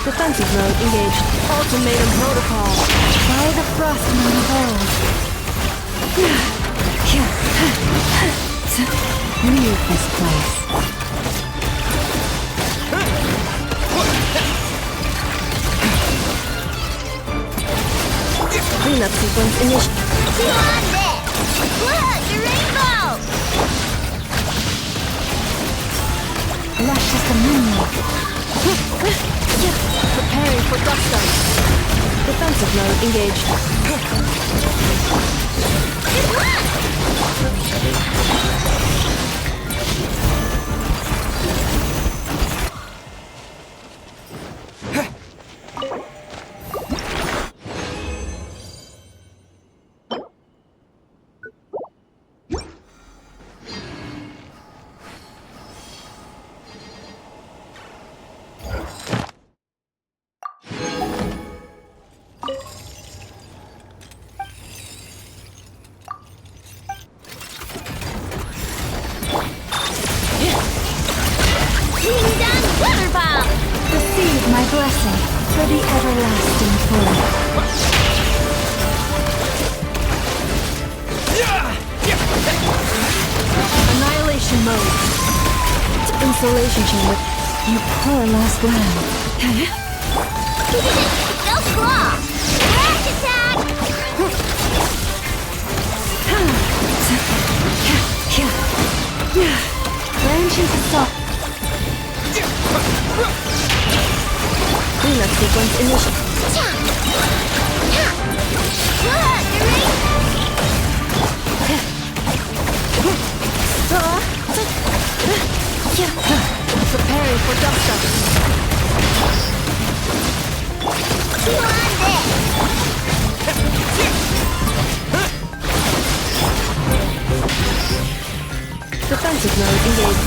Defensive mode engaged. Ultimatum protocol. By the frost moon of old. Leave this place. Cleanup sequence initiated. Beyond it! Look, the rainbow! Lush as the moonlight. Preparing for dust-up. Defensive mode engaged. Receive my blessing for the everlasting full. Annihilation mode. Insulation chamber. You poor lost lamb. No claw! Rash attack! Branching assault. Cleanup sequence initiated. Look, the rainbow! Preparing for dust-up. Beyond it! Defensive mode engaged.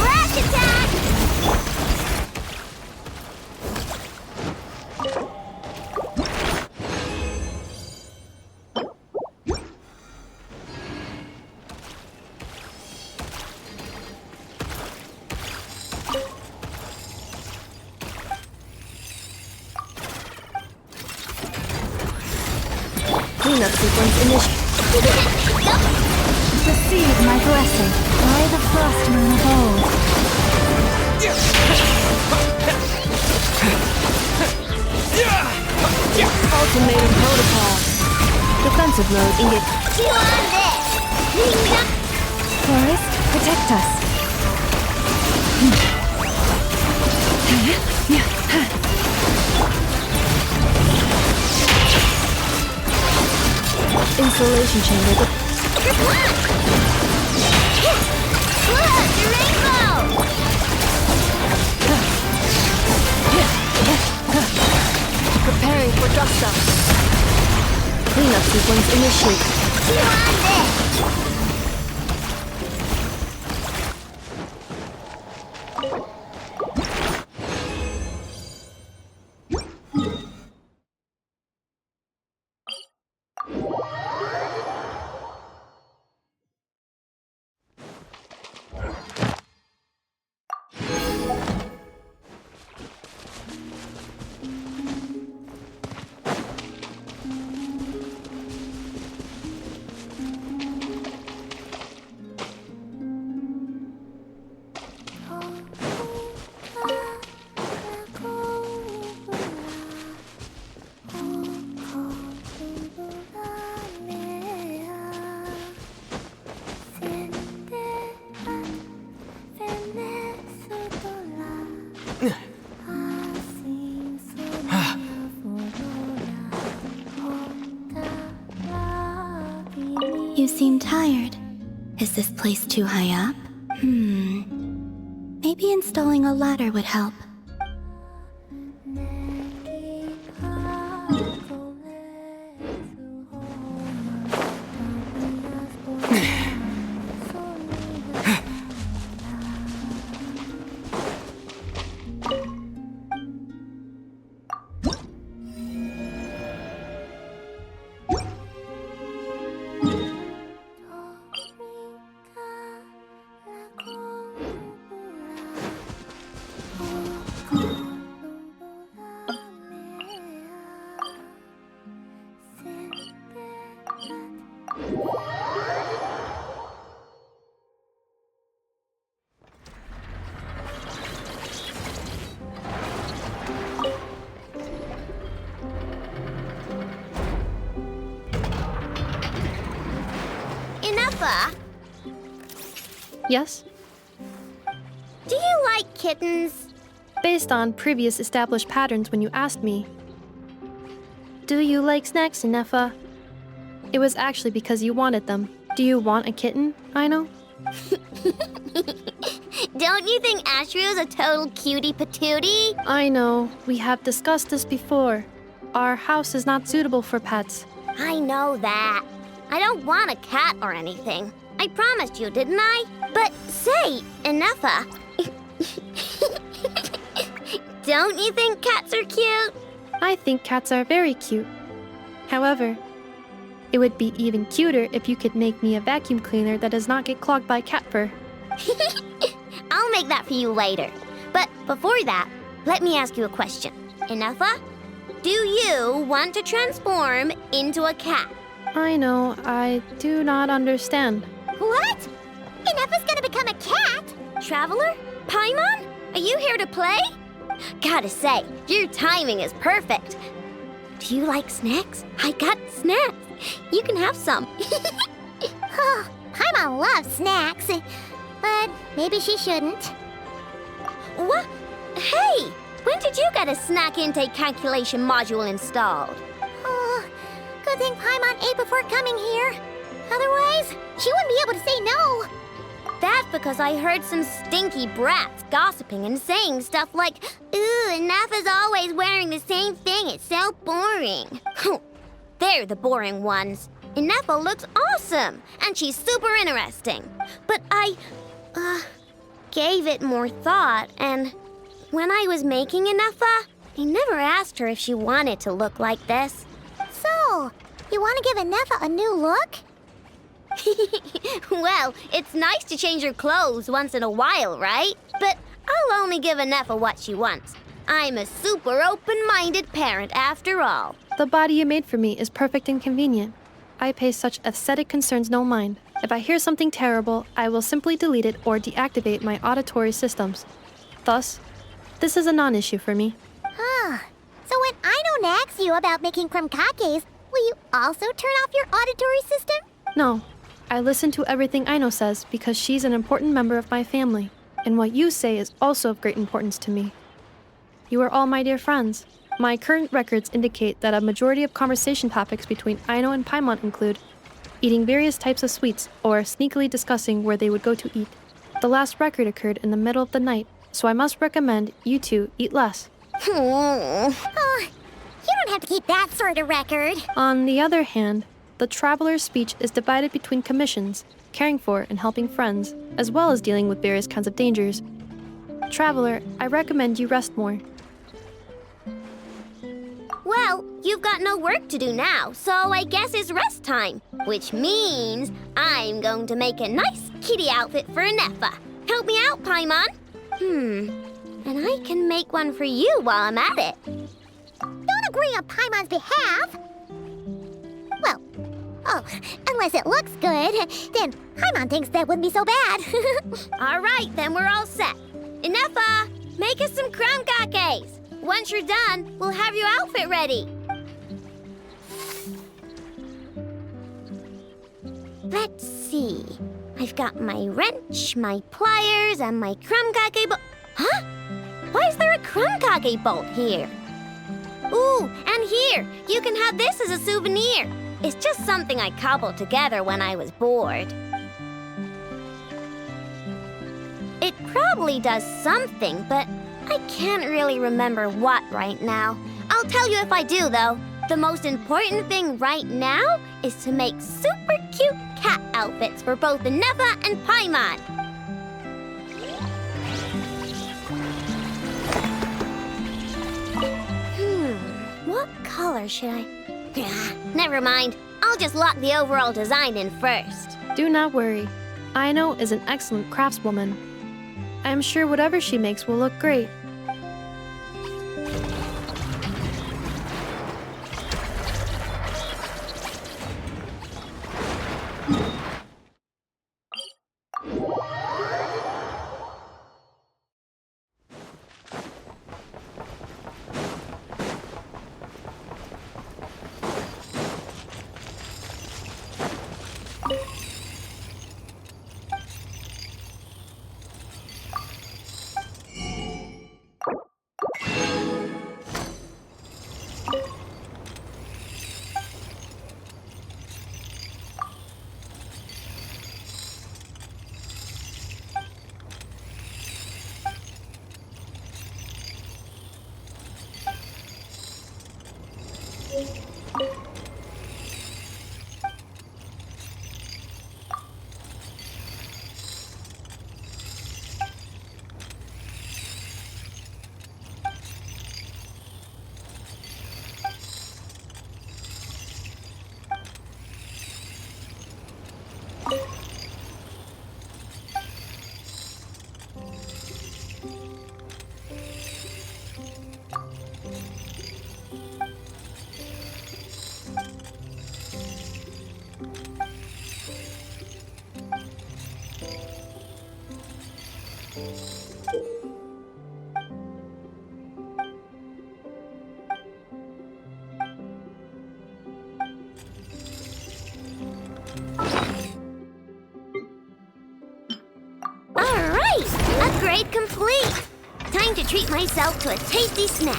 Rash attack! Cleanup sequence initiated. Receive my blessing by the frost moon of old. Ultimatum protocol. Defensive mode engaged. Beyond it! Forest, protect us. Insulation chamber. Look, the rainbow! Preparing for dust-up. Cleanup sequence initiated. Beyond it! You seem tired. Is this place too high up? Maybe installing a ladder would help. Ineffa, Yes? do you like kittens? Based on previous established patterns when you asked me. Do you like snacks, Inefa? It was actually because you wanted them. Do you want a kitten, Aino? Don't you think Ashrio's a total cutie patootie? I know. We have discussed this before. Our house is not suitable for pets. I know that. I don't want a cat or anything. I promised you, didn't I? But say, Ineffa, don't you think cats are cute? I think cats are very cute. However, it would be even cuter if you could make me a vacuum cleaner that does not get clogged by cat fur. I'll make that for you later. But before that, let me ask you a question. Ineffa, do you want to transform into a cat? I know, I do not understand. What? Ineffa's gonna become a cat? Traveler? Paimon? Are you here to play? Gotta say, your timing is perfect. Do you like snacks? I got snacks. You can have some. Oh, Paimon loves snacks, but maybe she shouldn't. What? Hey, when did you get a snack intake calculation module installed? Oh, good thing Paimon ate before coming here. Otherwise, she wouldn't be able to say no. That's because I heard some stinky brats gossiping and saying stuff like, "Ooh, Ineffa's always wearing the same thing. It's so boring." They're the boring ones. Ineffa looks awesome, and she's super interesting. But I, gave it more thought, and when I was making Ineffa, I never asked her if she wanted to look like this. So, you want to give Ineffa a new look? Well, it's nice to change her clothes once in a while, right? But I'll only give Ineffa what she wants. I'm a super open-minded parent after all. The body you made for me is perfect and convenient. I pay such aesthetic concerns no mind. If I hear something terrible, I will simply delete it or deactivate my auditory systems. Thus, this is a non-issue for me. So when Aino nags you about making krumkakes, will you also turn off your auditory system? No, I listen to everything Aino says because she's an important member of my family, and what you say is also of great importance to me. You are all my dear friends. My current records indicate that a majority of conversation topics between Aino and Paimon include eating various types of sweets or sneakily discussing where they would go to eat. The last record occurred in the middle of the night, so I must recommend you two eat less. Oh, you don't have to keep that sort of record. On the other hand, the traveler's speech is divided between commissions, caring for and helping friends, as well as dealing with various kinds of dangers. Traveler, I recommend you rest more. Well, you've got no work to do now, so I guess it's rest time. Which means I'm going to make a nice kitty outfit for Ineffa. Help me out, Paimon. And I can make one for you while I'm at it. Don't agree on Paimon's behalf. Well, unless it looks good, then Paimon thinks that wouldn't be so bad. All right, then we're all set. Ineffa, make us some krumkakes. Once you're done, we'll have your outfit ready. Let's see. I've got my wrench, my pliers, and my krumkake bolt. Huh? Why is there a krumkake bolt here? Ooh, and here, you can have this as a souvenir. It's just something I cobbled together when I was bored. It probably does something, but I can't really remember what right now. I'll tell you if I do, though. The most important thing right now is to make super cute cat outfits for both Ineffa and Paimon. What color should I... Never mind. I'll just lock the overall design in first. Do not worry. Aino is an excellent craftswoman. I am sure whatever she makes will look great. Alright! Upgrade complete! Time to treat myself to a tasty snack.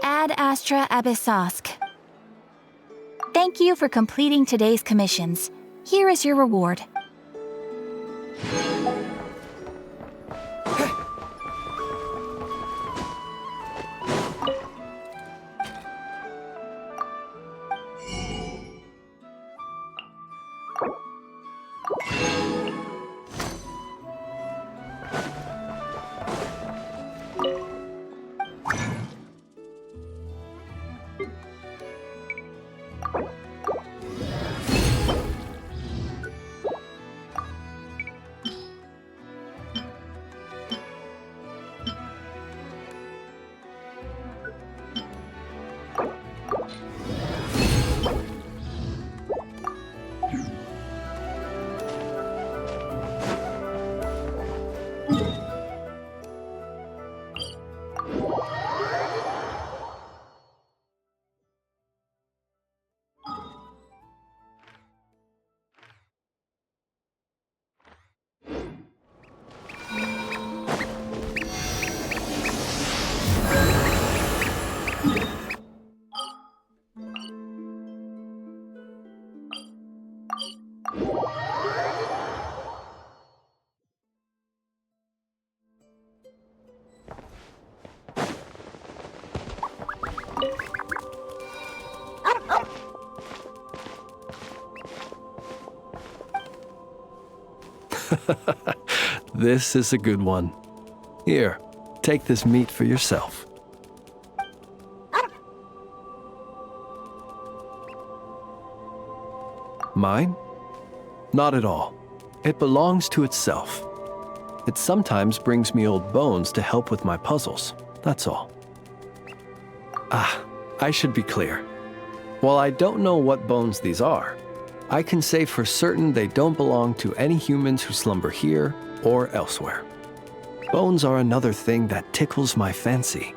Ad Astra Abyssosk. Thank you for completing today's commissions. Here is your reward. This is a good one. Here, take this meat for yourself. Mine? Not at all. It belongs to itself. It sometimes brings me old bones to help with my puzzles, that's all. I should be clear. While I don't know what bones these are, I can say for certain they don't belong to any humans who slumber here or elsewhere. Bones are another thing that tickles my fancy.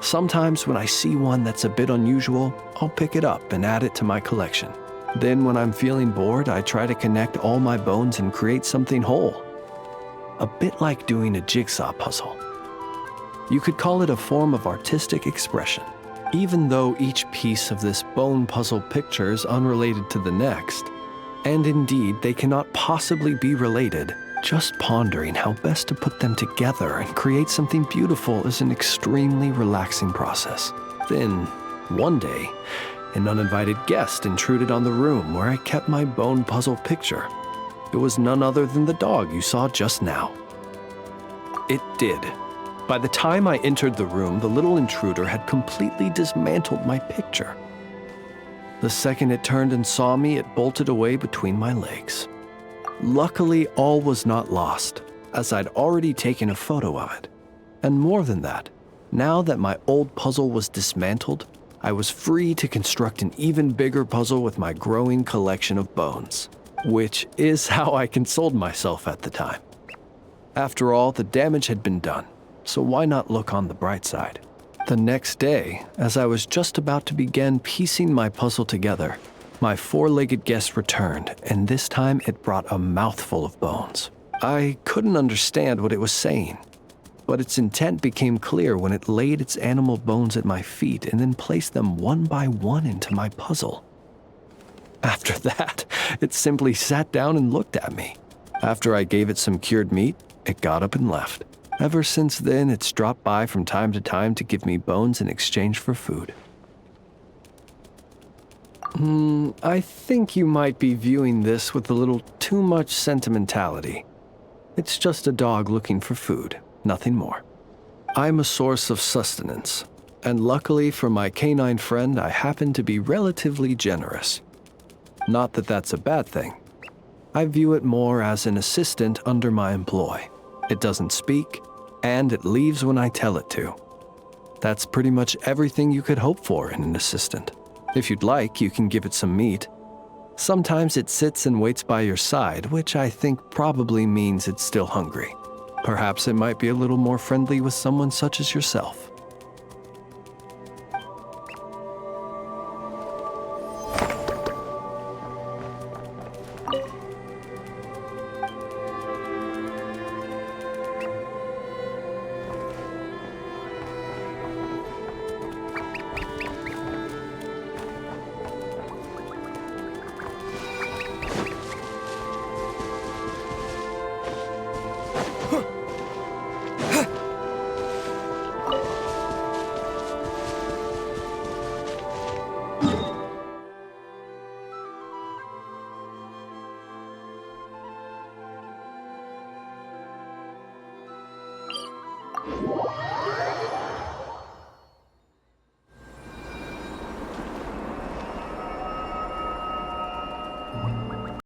Sometimes when I see one that's a bit unusual, I'll pick it up and add it to my collection. Then when I'm feeling bored, I try to connect all my bones and create something whole. A bit like doing a jigsaw puzzle. You could call it a form of artistic expression. Even though each piece of this bone puzzle picture is unrelated to the next, and indeed they cannot possibly be related, just pondering how best to put them together and create something beautiful is an extremely relaxing process. Then, one day, an uninvited guest intruded on the room where I kept my bone puzzle picture. It was none other than the dog you saw just now. It did. By the time I entered the room, the little intruder had completely dismantled my picture. The second it turned and saw me, it bolted away between my legs. Luckily, all was not lost, as I'd already taken a photo of it. And more than that, now that my old puzzle was dismantled, I was free to construct an even bigger puzzle with my growing collection of bones, which is how I consoled myself at the time. After all, the damage had been done, so why not look on the bright side? The next day, as I was just about to begin piecing my puzzle together, my four-legged guest returned, and this time it brought a mouthful of bones. I couldn't understand what it was saying, but its intent became clear when it laid its animal bones at my feet and then placed them one by one into my puzzle. After that, it simply sat down and looked at me. After I gave it some cured meat, it got up and left. Ever since then, it's dropped by from time to time to give me bones in exchange for food. I think you might be viewing this with a little too much sentimentality. It's just a dog looking for food, nothing more. I'm a source of sustenance, and luckily for my canine friend, I happen to be relatively generous. Not that that's a bad thing. I view it more as an assistant under my employ. It doesn't speak, and it leaves when I tell it to. That's pretty much everything you could hope for in an assistant. If you'd like, you can give it some meat. Sometimes it sits and waits by your side, which I think probably means it's still hungry. Perhaps it might be a little more friendly with someone such as yourself.